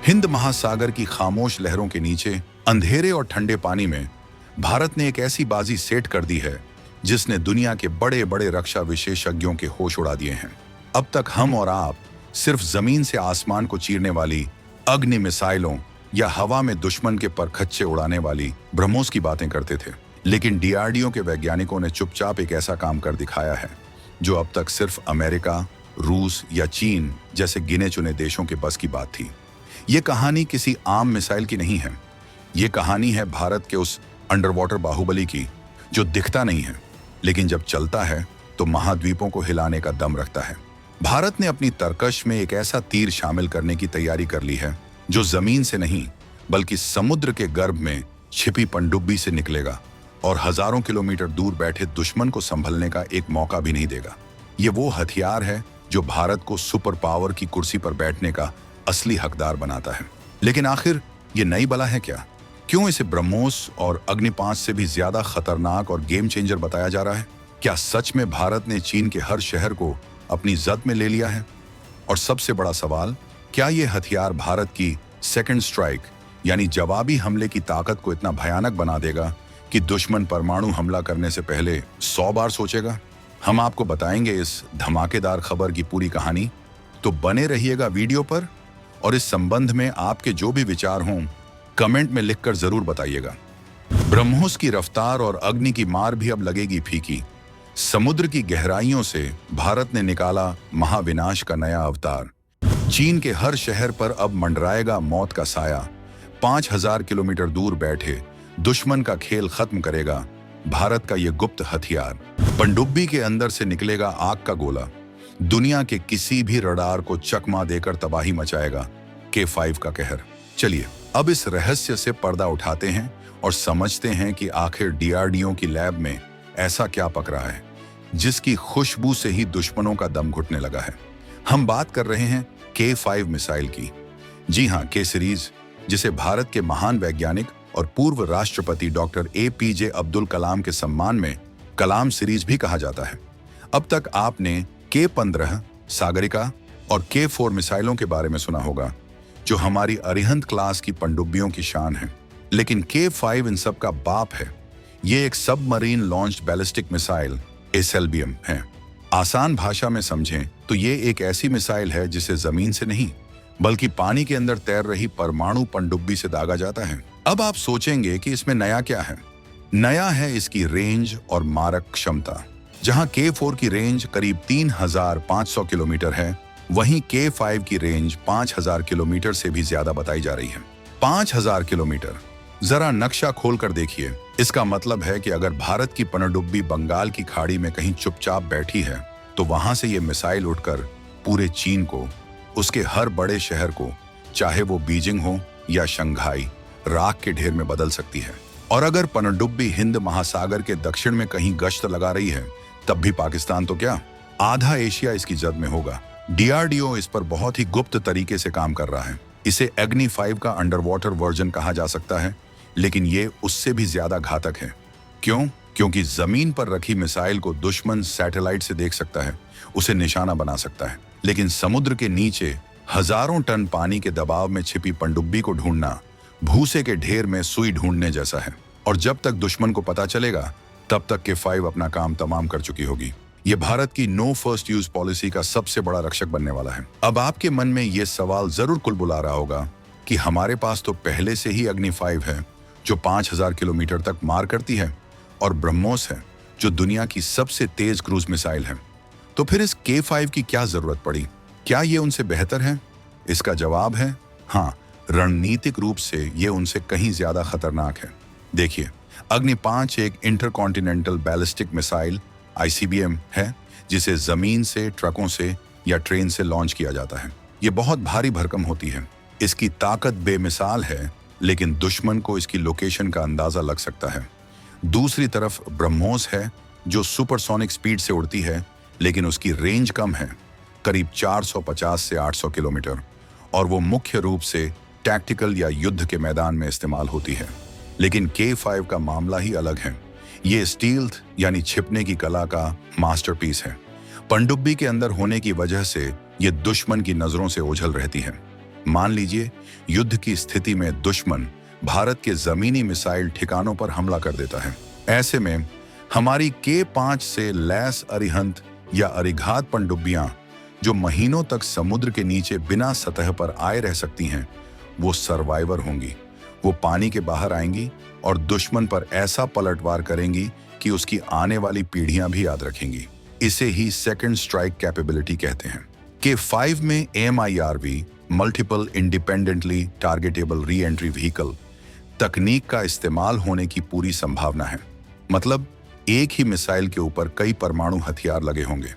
हिंद महासागर की खामोश लहरों के नीचे अंधेरे और ठंडे पानी में भारत ने एक ऐसी बाजी सेट कर दी है जिसने दुनिया के बड़े बड़े रक्षा विशेषज्ञों के होश उड़ा दिए हैं। अब तक हम और आप सिर्फ जमीन से आसमान को चीरने वाली अग्नि मिसाइलों या हवा में दुश्मन के परखच्चे उड़ाने वाली ब्रह्मोस की बातें करते थे, लेकिन डीआरडीओ के वैज्ञानिकों ने चुपचाप एक ऐसा काम कर दिखाया है जो अब तक सिर्फ अमेरिका, रूस या चीन जैसे गिने चुने देशों के बस की बात थी। ये कहानी किसी आम मिसाइल की नहीं है। ये कहानी है भारत के उस अंडर वाटर बाहुबली की जो दिखता नहीं है, लेकिन जब चलता है तो महाद्वीपों को हिलाने का दम रखता है। भारत ने अपनी तरकश में एक ऐसा तीर शामिल करने की तैयारी कर ली है जो जमीन से नहीं बल्कि समुद्र के गर्भ में छिपी पनडुब्बी से निकलेगा और हजारों किलोमीटर दूर बैठे दुश्मन को संभलने का एक मौका भी नहीं देगा। ये वो हथियार है जो भारत को सुपर पावर की कुर्सी पर बैठने का असली हकदार बनाता है। लेकिन आखिर ये नई बला है क्या? क्यों इसे ब्रह्मोस और अग्नि 5 से भी ज्यादा खतरनाक और गेम चेंजर बताया जा रहा है? क्या सच में भारत ने चीन के हर शहर को अपनी जद में ले लिया है? और सबसे बड़ा सवाल, क्या ये हथियार भारत की सेकंड स्ट्राइक यानी जवाबी हमले की ताकत को इतना भयानक बना देगा कि दुश्मन परमाणु हमला करने से पहले 100 बार सोचेगा? हम आपको बताएंगे इस धमाकेदार खबर की पूरी कहानी, तो बने रहिएगा वीडियो पर। और इस संबंध में आपके जो भी विचार हों कमेंट में लिखकर जरूर बताइएगा। ब्रह्मोस की रफ्तार और अग्नि की मार भी अब लगेगी फीकी। समुद्र की गहराइयों से भारत ने निकाला महाविनाश का नया अवतार। चीन के हर शहर पर अब मंडराएगा मौत का साया। 5000 किलोमीटर दूर बैठे दुश्मन का खेल खत्म करेगा भारत का ये गुप्त हथियार। पनडुब्बी के अंदर से निकलेगा आग का गोला। दुनिया के किसी भी रडार को चकमा देकर तबाही मचाएगा K5 का कहर। चलिए अब इस रहस्य से पर्दा उठाते हैं और समझते हैं कि आखिर डीआरडीओ की लैब में ऐसा क्या पक रहा है जिसकी खुशबू से ही दुश्मनों का दम घुटने लगा है। हम बात कर रहे हैं K5 मिसाइल की। जी हाँ, K सीरीज, जिसे भारत के महान वैज्ञानिक और पूर्व राष्ट्रपति डॉक्टर APJ अब्दुल कलाम के सम्मान में कलाम सीरीज भी कहा जाता है। अब तक आपने K15 सागरिका और K4 मिसाइलों के बारे में सुना होगा जो हमारी अरिहंत क्लास की पनडुब्बियों की शान है, लेकिन K5 इन सब का बाप है। ये एक submarine launched ballistic missile SLBM है। आसान भाषा में समझें तो ये एक ऐसी मिसाइल है जिसे जमीन से नहीं बल्कि पानी के अंदर तैर रही परमाणु पनडुब्बी से दागा जाता है। अब आप सोचेंगे कि इसमें नया क्या है? नया है इसकी रेंज और मारक क्षमता। जहां K4 की रेंज करीब 3500 किलोमीटर है, वहीं K5 की रेंज 5000 किलोमीटर से भी ज्यादा बताई जा रही है। 5000 किलोमीटर, जरा नक्शा खोलकर देखिए। इसका मतलब है कि अगर भारत की पनडुब्बी बंगाल की खाड़ी में कहीं चुपचाप बैठी है तो वहां से ये मिसाइल उठकर पूरे चीन को, उसके हर बड़े शहर को, चाहे वो बीजिंग हो या शंघाई, राख के ढेर में बदल सकती है। और अगर पनडुब्बी हिंद महासागर के दक्षिण में कहीं गश्त लगा रही है तब भी पाकिस्तान तो क्या, आधा एशिया इसकी जद में होगा। डीआरडीओ इस पर बहुत ही गुप्त तरीके से काम कर रहा है। इसे अग्नि 5 का अंडर वाटर वर्जन कहा जा सकता है, लेकिन ये उससे भी ज्यादा घातक है। क्यों? क्योंकि जमीन पर रखी मिसाइल को दुश्मन सैटेलाइट से देख सकता है, उसे निशाना बना सकता है, लेकिन समुद्र के नीचे हजारों टन पानी के दबाव में छिपी पनडुब्बी को ढूंढना भूसे के ढेर में सुई ढूंढने जैसा है। और जब तक दुश्मन को पता चलेगा तब तक K5 अपना काम तमाम कर चुकी होगी। ये भारत की नो फर्स्ट यूज पॉलिसी का सबसे बड़ा रक्षक बनने वाला है। अब आपके मन में ये सवाल जरूर कुलबुला रहा होगा कि हमारे पास तो पहले से ही अग्नि 5 है जो 5000 किलोमीटर तक मार करती है, और ब्रह्मोस है जो दुनिया की सबसे तेज क्रूज मिसाइल है। तो फिर इस K5 की क्या जरूरत पड़ी? क्या ये उनसे बेहतर है? इसका जवाब है हाँ, रणनीतिक रूप से ये उनसे कहीं ज्यादा खतरनाक है। देखिए, अग्नि 5 एक इंटरकॉन्टिनेंटल बैलिस्टिक मिसाइल ICBM है जिसे जमीन से, ट्रकों से या ट्रेन से लॉन्च किया जाता है। ये बहुत भारी भरकम होती है। इसकी ताकत बेमिसाल है, लेकिन दुश्मन को इसकी लोकेशन का अंदाजा लग सकता है। दूसरी तरफ ब्रह्मोस है जो सुपरसोनिक स्पीड से उड़ती है, लेकिन उसकी रेंज कम है, करीब 450 से 800 किलोमीटर, और वो मुख्य रूप से टैक्टिकल या युद्ध के मैदान में इस्तेमाल होती है। लेकिन K5 का मामला ही अलग है। ये स्टील्थ यानी छिपने की कला का मास्टरपीस है। पनडुब्बी के अंदर होने की वजह से ये दुश्मन की नजरों से ओझल रहती है। मान लीजिए युद्ध की स्थिति में दुश्मन भारत के जमीनी मिसाइल ठिकानों पर हमला कर देता है। ऐसे में हमारी K5 से लैस अरिहंत या अरिघात पनडुब्बियां जो महीनों तक समुद्र के नीचे बिना सतह पर आए रह सकती हैं, वो सर्वाइवर होंगी। वो पानी के बाहर आएंगी और दुश्मन पर ऐसा पलटवार करेंगी कि उसकी आने वाली पीढ़ियां भी याद रखेंगी। इसे ही सेकंड स्ट्राइक कैपेबिलिटी कहते हैं। K5 में MIRV multiple independently targetable re entry vehicle तकनीक का इस्तेमाल होने की पूरी संभावना है। मतलब एक ही मिसाइल के ऊपर कई परमाणु हथियार लगे होंगे।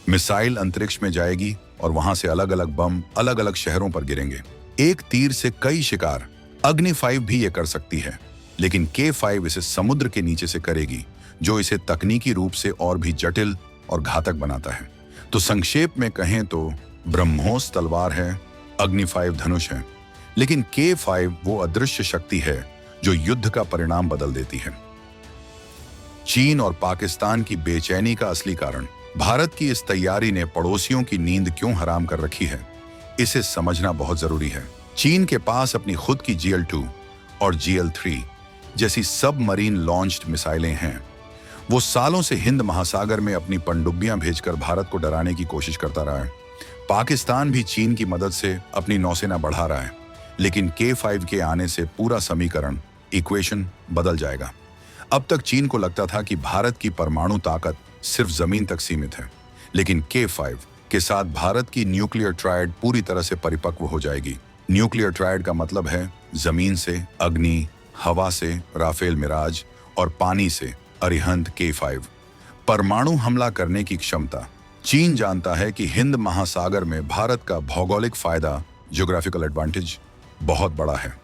मिसाइल अंतरिक्ष में जाएगी और वहां से अलग अलग बम अलग अलग शहरों पर गिरेंगे। एक तीर से कई शिकार। अग्नि 5 भी ये कर सकती है, लेकिन K5 इसे समुद्र के नीचे से करेगी, जो इसे तकनीकी रूप से और भी जटिल और घातक बनाता है। तो संक्षेप में कहें तो ब्रह्मोस तलवार है, अग्नि 5 धनुष है, लेकिन K5 वो अदृश्य शक्ति है जो युद्ध का परिणाम बदल देती है। चीन और पाकिस्तान की बेचैनी का असली कारण। भारत की इस तैयारी ने पड़ोसियों की नींद क्यों हराम कर रखी है, इसे समझना बहुत जरूरी है। चीन के पास अपनी खुद की GL2 और GL3 जैसी सबमरीन लॉन्च्ड मिसाइलें हैं। वो सालों से हिंद महासागर में अपनी पनडुब्बियां भेजकर भारत को डराने की कोशिश करता रहा है। पाकिस्तान भी चीन की मदद से अपनी नौसेना बढ़ा रहा है, लेकिन K5 के आने से पूरा समीकरण इक्वेशन बदल जाएगा। अब तक चीन को लगता था कि भारत की परमाणु ताकत सिर्फ जमीन तक सीमित है, लेकिन K5 के साथ भारत की न्यूक्लियर ट्रायड पूरी तरह से परिपक्व हो जाएगी। न्यूक्लियर ट्रायड का मतलब है जमीन से अग्नि, हवा से राफेल मिराज और पानी से अरिहंत K5। परमाणु हमला करने की क्षमता। चीन जानता है कि हिंद महासागर में भारत का भौगोलिक फायदा, ज्योग्राफिकल एडवांटेज, बहुत बड़ा है।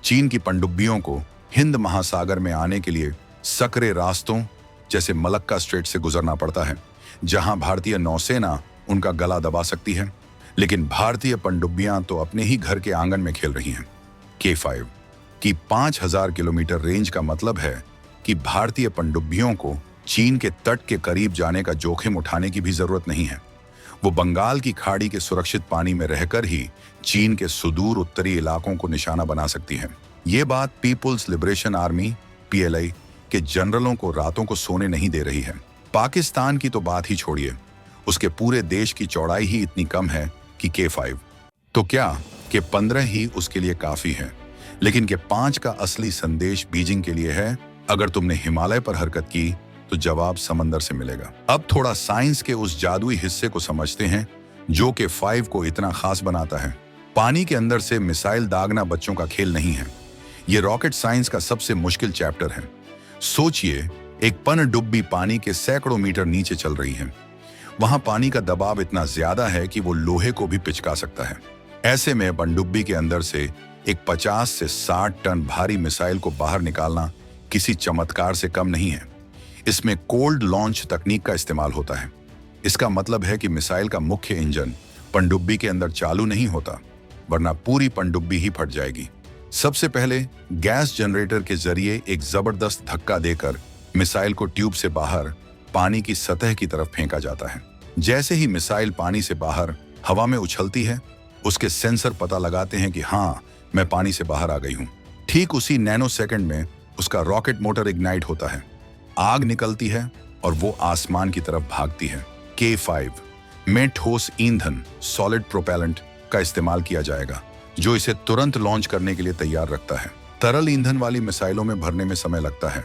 चीन की पनडुब्बियों को हिंद महासागर में आने के लिए सकरे रास्तों जैसे मलक्का स्ट्रेट से गुजरना पड़ता है, जहां भारतीय नौसेना उनका गला दबा सकती है। लेकिन भारतीय पनडुब्बियां तो अपने ही घर के आंगन में खेल रही हैं। K5 की 5000 किलोमीटर रेंज का मतलब है कि भारतीय पनडुब्बियों को चीन के तट के करीब जाने का जोखिम उठाने की भी जरूरत नहीं है। वो बंगाल की खाड़ी के सुरक्षित पानी में रहकर ही चीन के सुदूर उत्तरी इलाकों को निशाना बना सकती है। ये बात पीपुल्स लिबरेशन आर्मी PLA के जनरलों को रातों को सोने नहीं दे रही है। पाकिस्तान की तो बात ही छोड़िए, उसके पूरे देश की चौड़ाई ही इतनी कम है कि K5 तो क्या K15 ही उसके लिए काफी है। लेकिन K5 का असली संदेश बीजिंग के लिए है, अगर तुमने हिमालय पर हरकत की तो जवाब समंदर से मिलेगा। अब थोड़ा साइंस के उस जादुई हिस्से को समझते हैं जो K5 को इतना खास बनाता है। पानी के अंदर से मिसाइल दागना बच्चों का खेल नहीं है, ये रॉकेट साइंस का सबसे मुश्किल चैप्टर है। सोचिए, एक पनडुब्बी पानी के सैकड़ों मीटर नीचे चल रही है। वहां पानी का दबाव इतना ज्यादा है कि वो लोहे को भी पिचका सकता है। ऐसे में पनडुब्बी के अंदर से एक 50 से 60 टन भारी मिसाइल को बाहर निकालना किसी चमत्कार से कम नहीं है। इसमें कोल्ड लॉन्च तकनीक का इस्तेमाल होता है। इसका मतलब है कि मिसाइल का मुख्य इंजन पनडुब्बी के अंदर चालू नहीं होता, वरना पूरी पनडुब्बी ही फट जाएगी। सबसे पहले गैस जनरेटर के जरिए एक जबरदस्त धक्का देकर मिसाइल को ट्यूब से बाहर पानी की सतह की तरफ फेंका जाता है। जैसे ही मिसाइल पानी से बाहर हवा में उछलती है, उसके सेंसर पता लगाते हैं कि हाँ, मैं पानी से बाहर आ गई हूँ। ठीक उसी नैनो सेकंड में उसका रॉकेट मोटर इग्नाइट होता है, आग निकलती है और वो आसमान की तरफ भागती है। K5 में ठोस ईंधन सॉलिड प्रोपेलेंट का इस्तेमाल किया जाएगा, जो इसे तुरंत लॉन्च करने के लिए तैयार रखता है। तरल ईंधन वाली मिसाइलों में भरने में समय लगता है,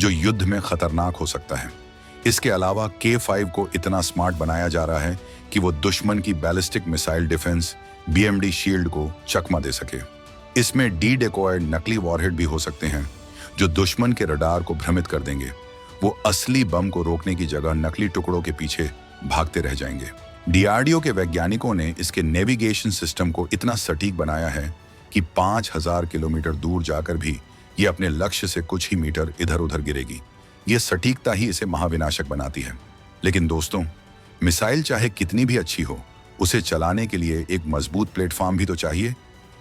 जो युद्ध में खतरनाक हो सकता है। इसके अलावा K5 को इतना स्मार्ट बनाया जा रहा है कि वो दुश्मन की ballistic missile defence BMD shield को चकमा दे सके। इसमें डी-डेकॉयड नकली वॉरहेड भी हो सकते हैं, जो दुश्मन के रडार को भ्रमित कर देंगे। वो असली बम को रोकने की जगह नकली टुकड़ों के पीछे भागते रह जाएंगे। DRDO के वैज्ञानिकों ने इसके नेविगेशन सिस्टम को इतना सटीक बनाया है कि 5000 किलोमीटर दूर जाकर भी ये अपने लक्ष्य से कुछ ही मीटर इधर उधर गिरेगी। ये सटीकता ही इसे महाविनाशक बनाती है। लेकिन दोस्तों, मिसाइल चाहे कितनी भी अच्छी हो, उसे चलाने के लिए एक मजबूत प्लेटफॉर्म भी तो चाहिए।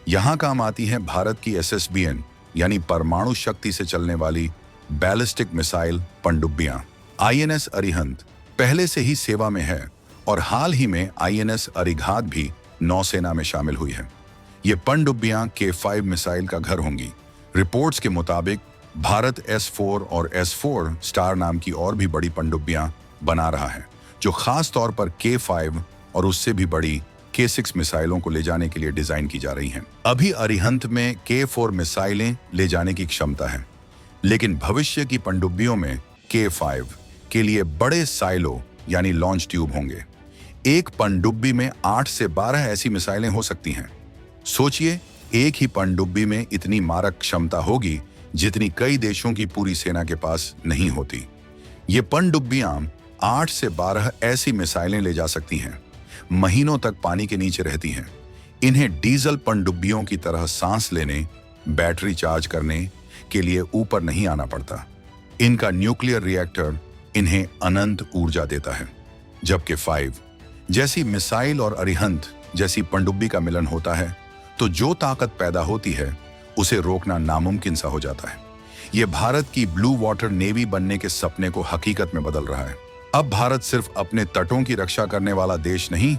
यहाँ काम आती है भारत की SSBN यानी परमाणु शक्ति से चलने वाली बैलिस्टिक मिसाइल पनडुब्बियां। INS अरिहंत पहले से ही सेवा में है और हाल ही में INS अरिघात भी नौसेना में शामिल हुई है। ये पनडुब्बियां K5 मिसाइल का घर होंगी। रिपोर्ट्स के मुताबिक भारत S4 और S4 स्टार नाम की और भी बड़ी पनडुब्बियां बना रहा है, जो खास तौर पर K5 और उससे भी बड़ी K6 मिसाइलों को ले जाने के लिए डिजाइन की जा रही हैं। अभी अरिहंत में K4 मिसाइलें ले जाने की क्षमता है, लेकिन भविष्य की पनडुब्बियों में K5 के लिए बड़े साइलो यानी लॉन्च ट्यूब होंगे। एक पनडुब्बी में 8 से 12 ऐसी मिसाइलें हो सकती हैं। सोचिए, एक ही पनडुब्बी में इतनी मारक क्षमता होगी जितनी कई देशों की पूरी सेना के पास नहीं होती। ये पनडुब्बियां 8 से 12 ऐसी मिसाइलें ले जा सकती हैं। महीनों तक पानी के नीचे रहती हैं। इन्हें डीजल पनडुब्बियों की तरह सांस लेने, बैटरी चार्ज करने के लिए ऊपर नहीं आना पड़ता। इनका न्यूक्लियर रिएक्टर इन्हें अनंत ऊर्जा देता है। जबकि 5 जैसी मिसाइल और अरिहंत जैसी पनडुब्बी का मिलन होता है तो जो ताकत पैदा होती है उसे रोकना नामुमकिन सा हो जाता है। यह भारत की ब्लू वाटर नेवी बनने के सपने को हकीकत में बदल रहा है। अब भारत सिर्फ अपने तटों की रक्षा करने वाला देश नहीं,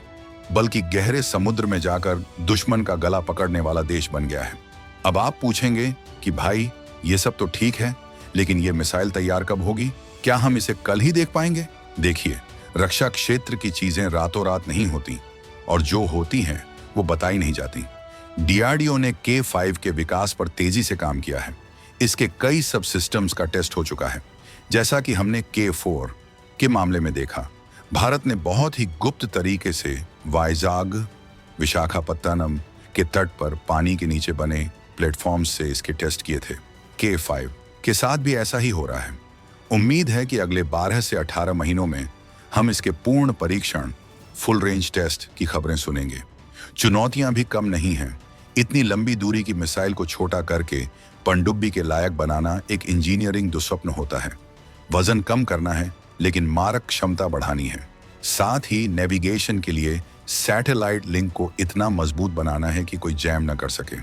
बल्कि गहरे समुद्र में जाकर दुश्मन का गला पकड़ने वाला देश बन गया है। अब आप पूछेंगे कि भाई, ये सब तो ठीक है, लेकिन ये मिसाइल तैयार कब होगी? क्या हम इसे कल ही देख पाएंगे? देखिए, रक्षा क्षेत्र की चीजें रातों रात नहीं होती, और जो होती हैं वो बताई नहीं जाती। DRDO ने K5 के विकास पर तेजी से काम किया है। इसके कई सब सिस्टम्स का टेस्ट हो चुका है। जैसा कि हमने K4 के मामले में देखा, भारत ने बहुत ही गुप्त तरीके से वाइजाग, विशाखापत्तनम के तट पर पानी के नीचे बने प्लेटफॉर्म्स से इसके टेस्ट किए थे। K5 के साथ भी ऐसा ही हो रहा है। उम्मीद है कि अगले 12 से 18 महीनों में हम इसके पूर्ण परीक्षण, फुल रेंज टेस्ट की खबरें सुनेंगे। चुनौतियां भी कम नहीं हैं। इतनी लंबी दूरी की मिसाइल को छोटा करके पनडुब्बी के लायक बनाना एक इंजीनियरिंग दुस्वप्न होता है। वजन कम करना है, लेकिन मारक क्षमता बढ़ानी है। साथ ही नेविगेशन के लिए सैटेलाइट लिंक को इतना मजबूत बनाना है कि कोई जैम न कर सके।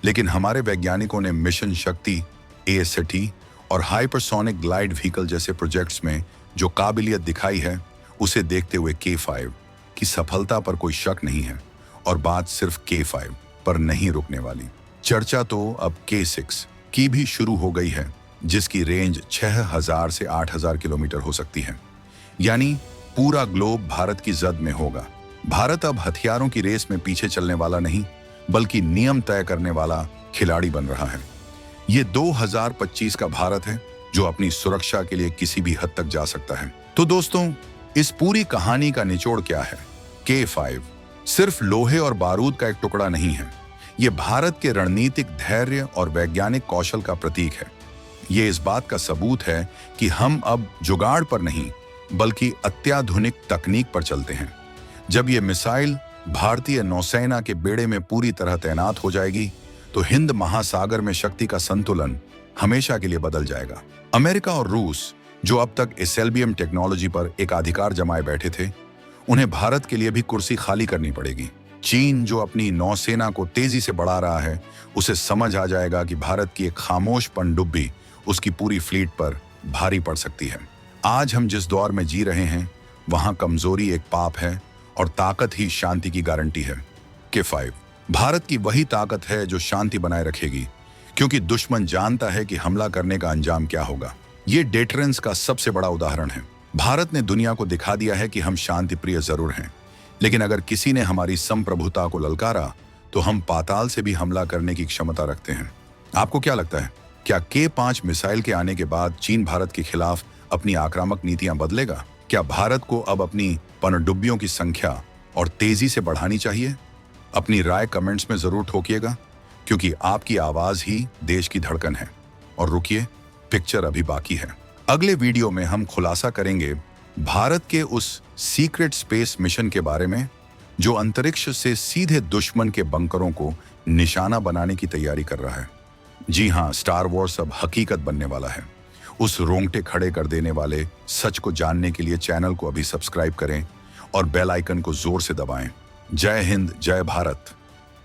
लेकिन हमारे वैज्ञानिकों ने मिशन शक्ति, ASAT और हाइपरसोनिक ग्लाइड व्हीकल जैसे प्रोजेक्ट्स में जो काबिलियत दिखाई है, उसे देखते हुए K5 की सफलता पर कोई शक नहीं है। और बात सिर्फ K5 पर नहीं रुकने वाली। चर्चा तो अब K6 की भी शुरू हो गई है, जिसकी रेंज 6000 से 8000 किलोमीटर हो सकती है। यानी पूरा ग्लोब भारत की जद में होगा। भारत अब हथियारों की रेस में पीछे चलने वाला नहीं, बल्कि नियम तय करने वाला खिलाड़ी बन रहा है। ये 2025 का भारत है, जो अपनी सुरक्षा के लिए किसी भी हद तक जा सकता है। तो दोस्तों, इस पूरी कहानी का निचोड़ क्या है? K5 सिर्फ लोहे और बारूद का एक टुकड़ा नहीं है। ये भारत के रणनीतिक धैर्य और वैज्ञानिक कौशल का प्रतीक है। ये इस बात का सबूत है कि हम अब जुगाड़ पर नहीं, बल्कि अत्याधुनिक तकनीक पर चलते हैं। जब ये मिसाइल भारतीय नौसेना के बेड़े में पूरी तरह तैनात हो जाएगी, तो हिंद महासागर में शक्ति का संतुलन हमेशा के लिए बदल जाएगा। अमेरिका और रूस, जो अब तक SLBM टेक्नोलॉजी पर एकाधिकार जमाए बैठे थे, उन्हें भारत के लिए भी कुर्सी खाली करनी पड़ेगी। चीन, जो अपनी नौसेना को तेजी से बढ़ा रहा है, उसे समझ आ जाएगा कि भारत की एक खामोश पनडुब्बी उसकी पूरी फ्लीट पर भारी पड़ सकती है। आज हम जिस दौर में जी रहे हैं, वहां कमजोरी एक पाप है और ताकत ही शांति की गारंटी है। K5 भारत की वही ताकत है जो शांति बनाए रखेगी, क्योंकि दुश्मन जानता है कि हमला करने का अंजाम क्या होगा। ये डेटरेंस का सबसे बड़ा उदाहरण है। भारत ने दुनिया को दिखा दिया है कि हम शांति प्रिय जरूर हैं, लेकिन अगर किसी ने हमारी संप्रभुता को ललकारा, तो हम पाताल से भी हमला करने की क्षमता रखते हैं। आपको क्या लगता है, क्या K5 मिसाइल के आने के बाद चीन भारत के खिलाफ अपनी आक्रामक नीतियां बदलेगा? क्या भारत को अब अपनी पनडुब्बियों की संख्या और तेजी से बढ़ानी चाहिए? अपनी राय कमेंट्स में जरूर ठोकिएगा, क्योंकि आपकी आवाज ही देश की धड़कन है। और रुकिए, पिक्चर अभी बाकी है। अगले वीडियो में हम खुलासा करेंगे भारत के उस सीक्रेट स्पेस मिशन के बारे में, जो अंतरिक्ष से सीधे दुश्मन के बंकरों को निशाना बनाने की तैयारी कर रहा है। जी हाँ, स्टार वॉर्स अब हकीकत बनने वाला है। उस रोंगटे खड़े कर देने वाले सच को जानने के लिए चैनल को अभी सब्सक्राइब करें और बेल आइकन को जोर से दबाएं। जय हिंद, जय भारत।